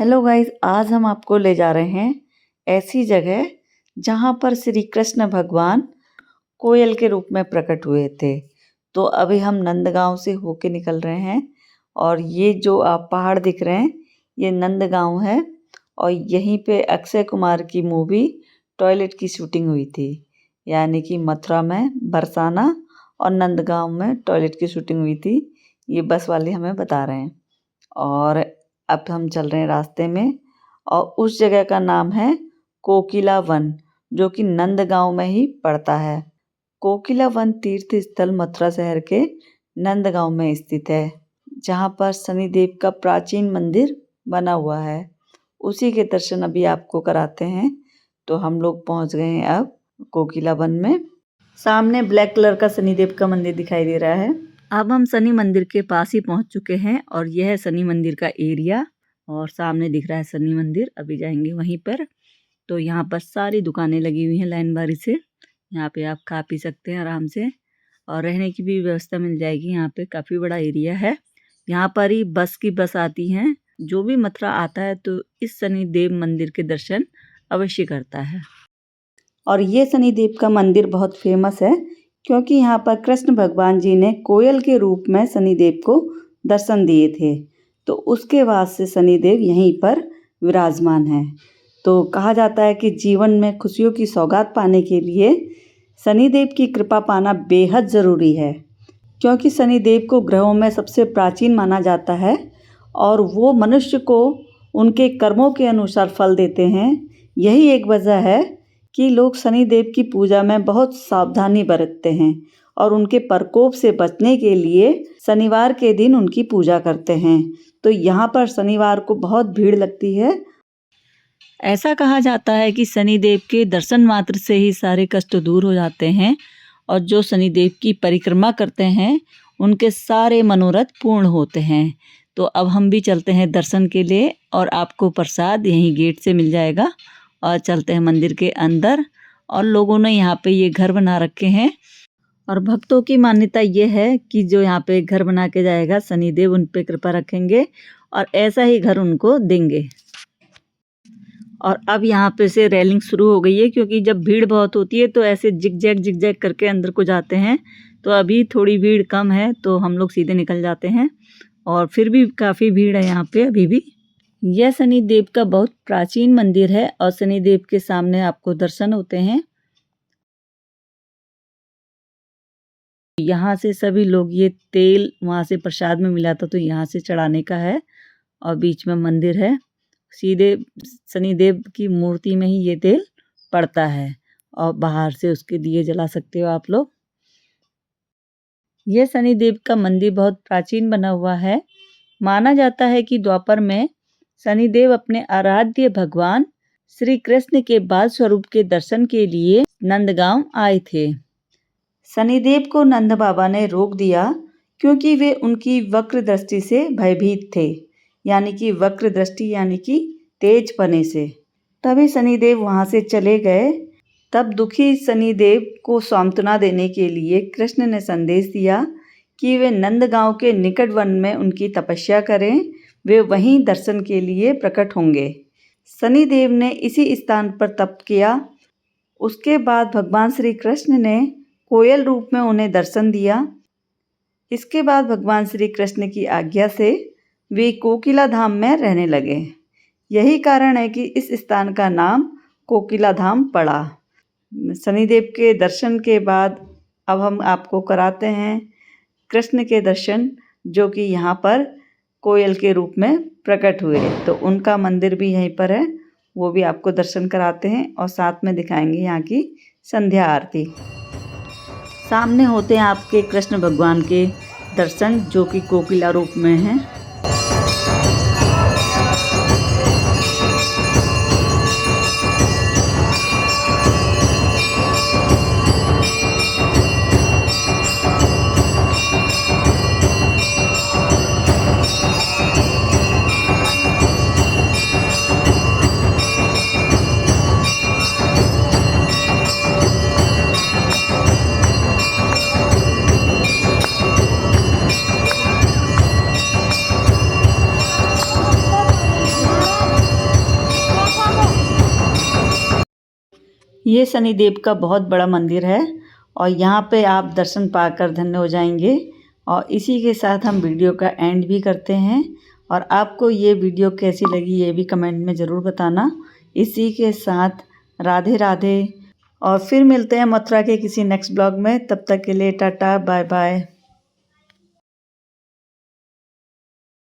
Hello guys, आज हम आपको ले जा रहे हैं ऐसी जगह जहाँ पर श्री कृष्ण भगवान कोयल के रूप में प्रकट हुए थे। तो अभी हम नंदगांव से होके निकल रहे हैं और ये जो आप पहाड़ दिख रहे हैं ये नंदगांव है और यहीं पे अक्षय कुमार की मूवी टॉयलेट की शूटिंग हुई थी। यानी कि मथुरा में बरसाना और नंदगांव में टॉयलेट की शूटिंग हुई थी। ये बस वाले हमें बता रहे हैं और अब हम चल रहे हैं रास्ते में और उस जगह का नाम है कोकिला वन, जो कि नंदगांव में ही पड़ता है। कोकिला वन तीर्थ स्थल मथुरा शहर के नंदगांव में स्थित है, जहाँ पर शनिदेव का प्राचीन मंदिर बना हुआ है। उसी के दर्शन अभी आपको कराते हैं। तो हम लोग पहुँच गए हैं अब कोकिला वन में। सामने ब्लैक कलर का शनिदेव का मंदिर दिखाई दे रहा है। अब हम शनि मंदिर के पास ही पहुंच चुके हैं और यह है शनि मंदिर का एरिया और सामने दिख रहा है शनि मंदिर। अभी जाएंगे वहीं पर। तो यहाँ पर सारी दुकानें लगी हुई हैं लाइन बारी से। यहाँ पे आप खा पी सकते हैं आराम से और रहने की भी व्यवस्था मिल जाएगी। यहाँ पे काफ़ी बड़ा एरिया है। यहाँ पर ही बस की बस आती हैं। जो भी मथुरा आता है तो इस शनिदेव मंदिर के दर्शन अवश्य करता है। और ये शनिदेव का मंदिर बहुत फेमस है क्योंकि यहाँ पर कृष्ण भगवान जी ने कोयल के रूप में शनिदेव को दर्शन दिए थे। तो उसके बाद से शनिदेव यहीं पर विराजमान हैं। तो कहा जाता है कि जीवन में खुशियों की सौगात पाने के लिए शनिदेव की कृपा पाना बेहद ज़रूरी है, क्योंकि शनिदेव को ग्रहों में सबसे प्राचीन माना जाता है और वो मनुष्य को उनके कर्मों के अनुसार फल देते हैं। यही एक वजह है कि लोग शनिदेव की पूजा में बहुत सावधानी बरतते हैं और उनके प्रकोप से बचने के लिए शनिवार के दिन उनकी पूजा करते हैं। तो यहाँ पर शनिवार को बहुत भीड़ लगती है। ऐसा कहा जाता है कि शनिदेव के दर्शन मात्र से ही सारे कष्ट दूर हो जाते हैं और जो शनिदेव की परिक्रमा करते हैं उनके सारे मनोरथ पूर्ण होते हैं। तो अब हम भी चलते हैं दर्शन के लिए और आपको प्रसाद यहीं गेट से मिल जाएगा और चलते हैं मंदिर के अंदर। और लोगों ने यहाँ पे ये घर बना रखे हैं और भक्तों की मान्यता ये है कि जो यहाँ पे घर बना के जाएगा शनिदेव उन पे कृपा रखेंगे और ऐसा ही घर उनको देंगे। और अब यहाँ पे से रेलिंग शुरू हो गई है क्योंकि जब भीड़ बहुत होती है तो ऐसे जिग जैग करके अंदर को जाते हैं। तो अभी थोड़ी भीड़ कम है तो हम लोग सीधे निकल जाते हैं और फिर भी काफ़ी भीड़ है यहाँ पे अभी भी। यह शनिदेव का बहुत प्राचीन मंदिर है और शनिदेव के सामने आपको दर्शन होते हैं। यहाँ से सभी लोग ये तेल वहाँ से प्रसाद में मिला था तो यहाँ से चढ़ाने का है और बीच में मंदिर है। सीधे शनिदेव की मूर्ति में ही ये तेल पड़ता है और बाहर से उसके दिए जला सकते हो आप लोग। यह शनिदेव का मंदिर बहुत प्राचीन बना हुआ है। माना जाता है कि द्वापर में शनिदेव अपने आराध्य भगवान श्री कृष्ण के बाल स्वरूप के दर्शन के लिए नंदगांव आए थे। शनिदेव को नंद बाबा ने रोक दिया क्योंकि वे उनकी वक्र दृष्टि से भयभीत थे। यानी कि वक्र दृष्टि यानी कि तेज पने से। तभी शनिदेव वहाँ से चले गए। तब दुखी शनिदेव को सांत्वना देने के लिए कृष्ण ने संदेश दिया कि वे नंदगांव के निकट वन में उनकी तपस्या करें। वे वहीं दर्शन के लिए प्रकट होंगे। शनिदेव ने इसी स्थान पर तप किया। उसके बाद भगवान श्री कृष्ण ने कोयल रूप में उन्हें दर्शन दिया। इसके बाद भगवान श्री कृष्ण की आज्ञा से वे कोकिला धाम में रहने लगे। यही कारण है कि इस स्थान का नाम कोकिला धाम पड़ा। शनिदेव के दर्शन के बाद अब हम आपको कराते हैं कृष्ण के दर्शन, जो कि यहाँ पर कोयल के रूप में प्रकट हुए। तो उनका मंदिर भी यहीं पर है, वो भी आपको दर्शन कराते हैं और साथ में दिखाएंगे यहाँ की संध्या आरती। सामने होते हैं आपके कृष्ण भगवान के दर्शन, जो कि कोकिला रूप में हैं। ये शनिदेव का बहुत बड़ा मंदिर है और यहाँ पे आप दर्शन पाकर धन्य हो जाएंगे। और इसी के साथ हम वीडियो का एंड भी करते हैं। और आपको ये वीडियो कैसी लगी ये भी कमेंट में ज़रूर बताना। इसी के साथ राधे राधे, और फिर मिलते हैं मथुरा के किसी नेक्स्ट ब्लॉग में। तब तक के लिए टाटा बाय बाय।